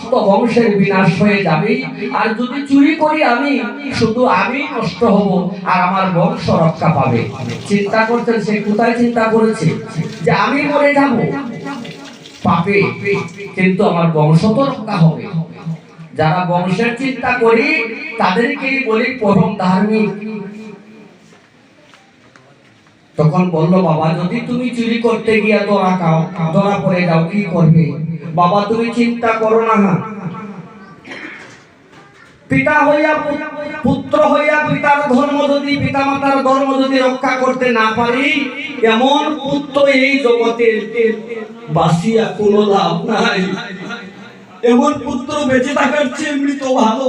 সমস্ত বংশের বিনাশ হয়ে যাবে, আর যদি চুরি করি আমি, শুধু আমি নষ্ট হব আর আমার বংশ রক্ষা পাবে। চিন্তা করছেন সে কোথায় চিন্তা করেছে যে আমি মরে যাব পাপে, কিন্তু আমার বংশ তো রক্ষা হবে। যারা বংশের চিন্তা করি তাদেরকেই বলি পরম ধার্মিক। তখন বললো, বাবা যদি তুমি চুরি করতে গিয়া ধরা পড়ে যাও কি করবে? বাবা তুমি চিন্তা করো না, পিতা হইয়া পুত্র হইয়া পিতার ধর্ম যদি, পিতা মাতার ধর্ম যদি রক্ষা করতে না পারি, এমন পুত্র এই জগতে বাঁচিয়া কোনো লাভ নাই। এমন পুত্র বেঁচে থাকার চেয়ে মৃত ভালো।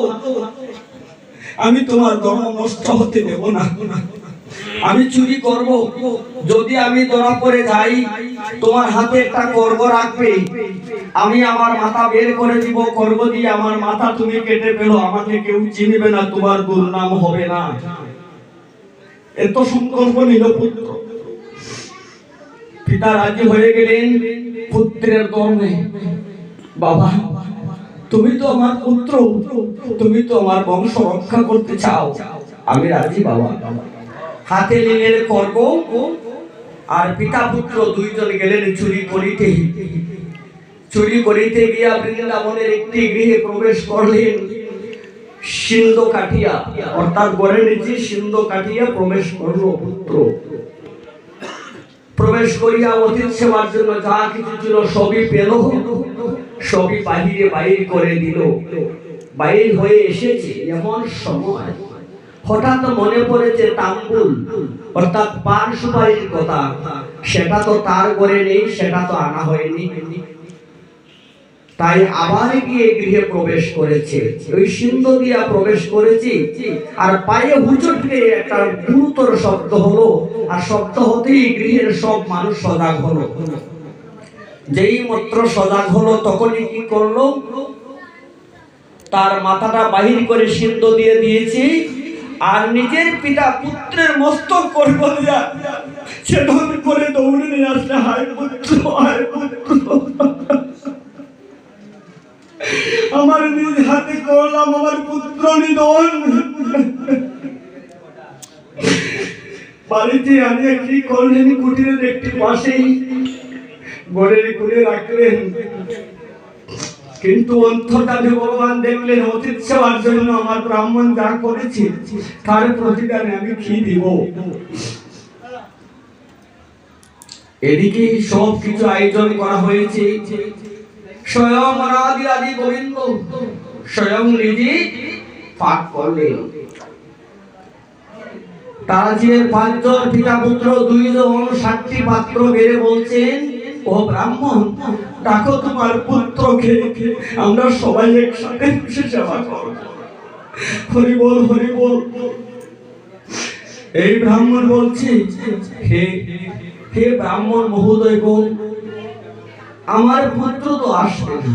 আমি তোমার ধর্ম নষ্ট হতে দেব না। আমি চুরি করব, যদি আমি ধরা পড়ে যাই তোমার হাতে একটা খড়গ রাখবে, আমি আমার মাথা বের করে দিব, খড়গ দিয়ে আমার মাথা তুমি কেটে ফেলো, আমাকে কেউ চিনবে না, তোমার দুর্নাম হবে না। এত সংকল্প নিল পুত্র। পিতা রাজি হয়ে গেলেন পুত্রের ধর্মে। বাবা তুমি তো আমার পুত্র, তুমি তো আমার বংশ রক্ষা করতে চাও, আমি রাজি বাবা। হাতে নিলেন খড়গ, আর পিতা পুত্র দুইজন গেলেন চুরি করিতে। চুরি করিতে গিয়া বৃন্দাবনের একটি গৃহে প্রবেশ করলেন। সিন্ধু কাটিয়া, অর্থাৎ গড়ের নিচে সিন্ধু কাটিয়া প্রবেশ করল পুত্র। প্রবেশ করিয়া অতীত সেবার জন্য যা কিছু ছিল সবই পেল, সবই বাহির করে দিল। বাহির হয়ে এসেছে, এমন সময় হঠাৎ মনে পড়েছে তাম্বুল অর্থাৎ পান সুপারির কথা। সেটা তো তার ঘরে নেই, সেটা তো আনা হয়নি। তাই আবার গিয়ে গৃহে প্রবেশ করেছে। ওই সিন্ধু দিয়া প্রবেশ করেছি, আর পায়ে হুচট খেয়ে একটা গুরুতর শব্দ হলো, আর শব্দ হতেই গৃহের সব মানুষ সজাগ হলো। যেই মাত্র সজাগ হলো তখনই কি করলো, তার মাথাটা বাহির করে সিন্ধু দিয়ে দিয়েছি, আর নিজের পিতা পুত্রের মস্তক খড়গ দিয়া ছেদন করে দৌড়ে নিয়ে আসলে, হায় পুত্র, হায় পুত্র, আমার নিজ হাতে করলাম আমার পুত্র নিধন। বাড়িতে আনিয়ে কি করলেন, কুটিরের একটি পাশেই ঘরের কোণে রাখলেন। কিন্তু অন্তর্যামী ভগবান দেখলেন অতীত সেবার জন্য আমার ব্রাহ্মণ যা করেছে তার প্রতিদানে আমি কি দিব। এদিকে সব কিছু আয়োজন করা হয়েছে। স্বয়ং আদি গোবিন্দ স্বয়ং নিজে পাক করলেন। তারাজির 5 জন পিতা পুত্র 2 জন 60টি পাত্র বেড়ে বলছেন, ও ব্রাহ্মণ ডাকো তোমার পুত্রকে, আমরা সবাই একসাথে বসে সেবা করব। হরি বল, হরি বল। এই ব্রাহ্মণ বলছে, হে হে ব্রাহ্মণ মহোদয় গণ, আমার পুত্র তো আসবে না,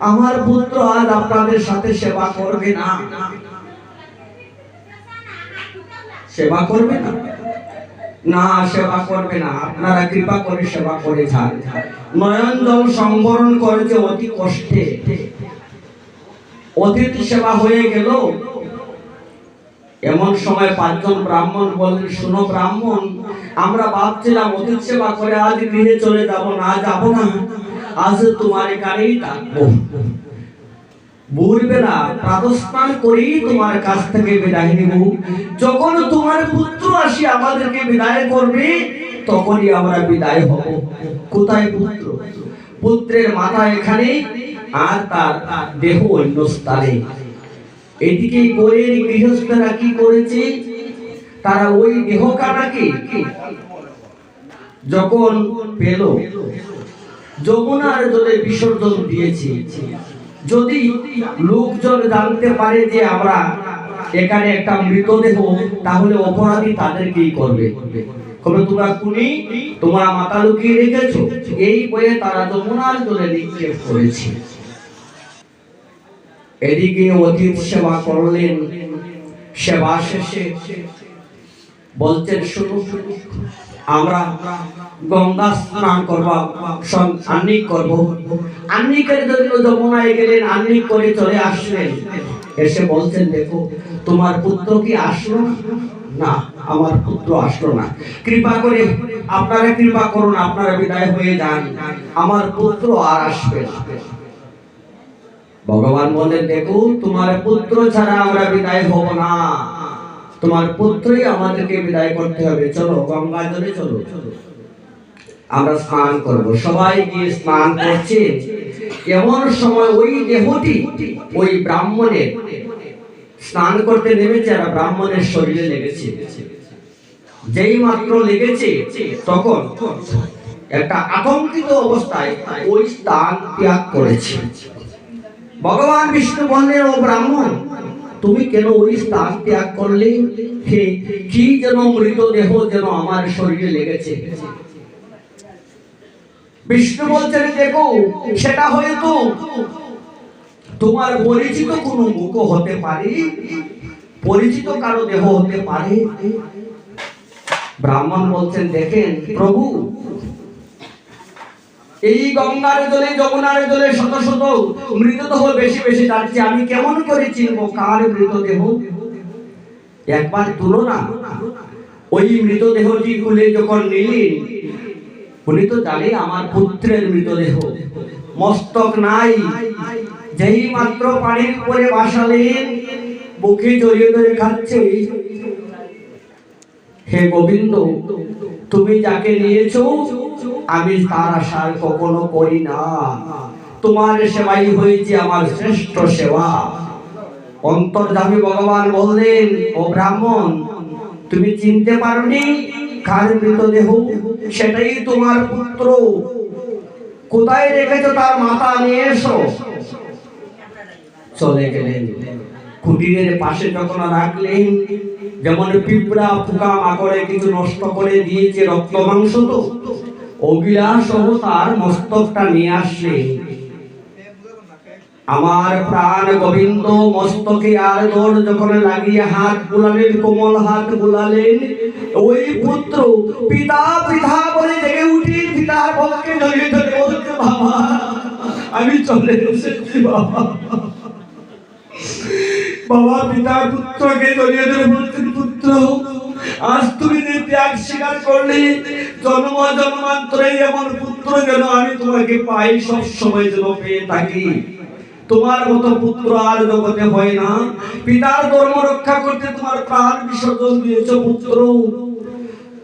আমার পুত্র আজ আপনাদের সাথে সেবা করবে না। সেবা করবে না? না, সেবা করবে না, আপনারা কৃপা করে সেবা করে যান। নয়ন জল সংবরণ করেছে অতি কষ্টে। অতিথি সেবা হয়ে গেল। এমন সময় 5 জন ব্রাহ্মণ বললেন, শুনো ব্রাহ্মণ, আমরা ভাবছিলাম অতিথি সেবা করে আজ গৃহে চলে যাব, না যাব না, আজ তোমার এখানেই থাকবো। ভোরবেলা প্রাতঃস্নান করেই তোমার কাছ থেকে বিদায় নিব। যখন তোমার পুত্র আসি আমাদেরকে বিদায় করবে তখনই আমরা বিদায় হব। কোথায় পুত্র? পুত্রের মাথা এখানে আর তার দেহ অন্য স্থানে। এদিকে গোয়ের গৃহস্থরা কি করেছে, তারা ওই দেহ কাটাকে যখন পেল যমুনার জলে বিসর্জন দিয়েছে। যদি লোকজন জানতে পারে যে আমরা এখানে একটা মৃতদেহ, তাহলে অপরাধী তাদেরকেই করবে। তোমরা খুনি, তোমরা মাথা লুকিয়ে রেখেছো, এই বয়ে তারা যমুনার জলে নিক্ষেপ করেছে। এদিকে অতীত সেবা করলেন। সেবা শেষে বলছেন, শুনো আমরা গঙ্গা স্নান করব, আহ্নিক করব। আহ্নিকের জন্য যমুনায় গেলেন, আহ্নিক করে চলে আসলেন। এসে বলছেন, দেখো তোমার পুত্র কি আসলো? না, আমার পুত্র আসলো না। কৃপা করে আপনারা কৃপা করুন, আপনারা বিদায় হয়ে যান, আমার পুত্র আর আসবে না। ভগবান বলেন, দেখো তোমার পুত্র ছাড়া আমরা বিদায় হব না, তোমার পুত্রই আমাদেরকে বিদায় করতে হবে। চলো গঙ্গা জলে চলো, আমরা স্নান করব। সবাই গিয়ে স্নান করছে। এমন সময় ওই দেহটি ওই ব্রাহ্মণের স্নান করতে নেমেছে আর ব্রাহ্মণের শরীরে লেগেছে। যেই মাত্র লেগেছে তখন একটা আতঙ্কিত অবস্থায় ওই স্থান ত্যাগ করেছে। ভগবান বিষ্ণু বললেন, ও ব্রাহ্মণ, তুমি কেন ওই স্থান ত্যাগ করলে? হে, কি যেন মৃতদেহ যেন আমার শরীরে লেগেছে। বিষ্ণু বলছেন, দেখো সেটা হয়তো তোমার পরিচিত কোনো মুখ হতে পারে, পরিচিত কারো দেহ হতে পারে। ব্রাহ্মণ বলছেন, দেখেন প্রভু, এই গঙ্গার জলে যমুনার জলে শত শত মৃতদেহ বেশি বেশি যাচ্ছে, আমি কেমন করে চিনব কার মৃতদেহ? একবার তুলনা। ওই মৃতদেহটি খুলে যখন নিলেন, উনি তো জানে আমার পুত্রের মৃতদেহ, মস্তক নাই। যেই মাত্র পানির উপরে বসালেন, বুকে জড়িয়ে ধরে খাচ্ছে, হে গোবিন্দ, তুমি যাকে নিয়েছো আমি তার আশা কখনো করি না, তোমার সেবাই হয়েছে আমার শ্রেষ্ঠ সেবা। অন্তর্যামী ভগবান বললেন, ও ব্রাহ্মণ, তুমি চিনতে পারোনি কার মৃতদেহ? সেটাই তোমার পুত্র। কোথায় রেখেছো তার মাথা নিয়ে এসো। চলে গেলেন। কুটিরের পাশে যখন রাখলেন, যেমন পিঁপড়া পোকা মাকড়ে কিছু নষ্ট করে দিয়েছে, রক্ত মাংস তো, ওগুলা সহ তার মস্তকটা নিয়ে আসলেন। আমার প্রাণ গোবিন্দ মস্তকে আর দৌড় যখন লাগিয়ে হাত বুলালেন, কোমল হাত বুলালেন, ওই পুত্র পিতা পিতা বলে জেগে উঠি, পিতার বুকে জড়িয়ে ধরে বলছে, বাবা আমি চলে এসেছি বাবা। বাবা পিতা পুত্রকে জড়িয়ে ধরে বলছেন, পুত্র আজ তুমি যে ত্যাগ স্বীকার করলে, জন্ম জন্মান্তরে এমন পুত্র যেন আমি তোমাকে পাই, সব সময় যেন পেয়ে থাকি। তোমার মতো পুত্র আর জগতে হয় না। পিতার ধর্ম রক্ষা করতে তোমার প্রাণ বিসর্জন দিয়েছ পুত্র।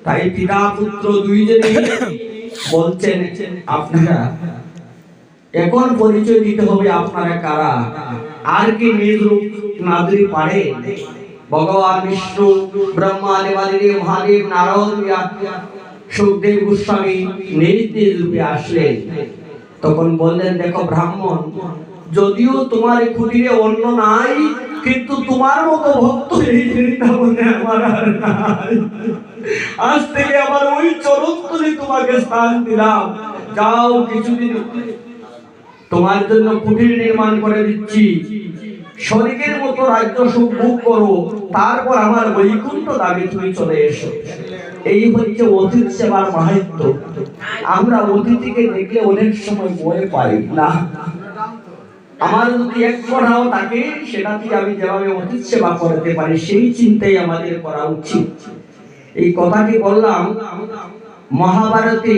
তাই পিতা পুত্র দুইজনেই বলছেন, আপনারা এখন পরিচয় দিতে হবে আপনারা কারা। আর কি নিজ রূপ না দিতে পারে? ভগবান বিষ্ণু, ব্রহ্মা, দেবাদিদেব, মহাদেব, নারদ, সুখদেব গোস্বামী নিজ নিজ রূপে আসলেন। তখন বললেন, দেখো ব্রাহ্মণ, যদিও তোমার কুটিরে অন্য নাই, কিন্তু তোমার মতো ভক্ত এই বৃন্দাবনে আমার আর নাই। আজ থেকে আমার ওই চরণতলে তোমাকে স্থান দিলাম। যাও, কিছুদিন তোমার জন্য কুটির নির্মাণ করে দিচ্ছি, স্বর্গের মতো রাজ্য সুখ ভোগ করো, তারপর আমার বৈকুণ্ঠ দাবি তুমি চলে এসো। এই হচ্ছে অতিথি সেবার মাহাত্ম্য। আমরা অতিথিকে দেখলে অনেক সময় ভয় পাই না। আমার যদি এক কথাও থাকে, সেটাতে আমি যেভাবে অতিথি সেবা করতে পারি সেই চিন্তাই আমাদের করা উচিত। এই কথাটি বললাম মহাভারতে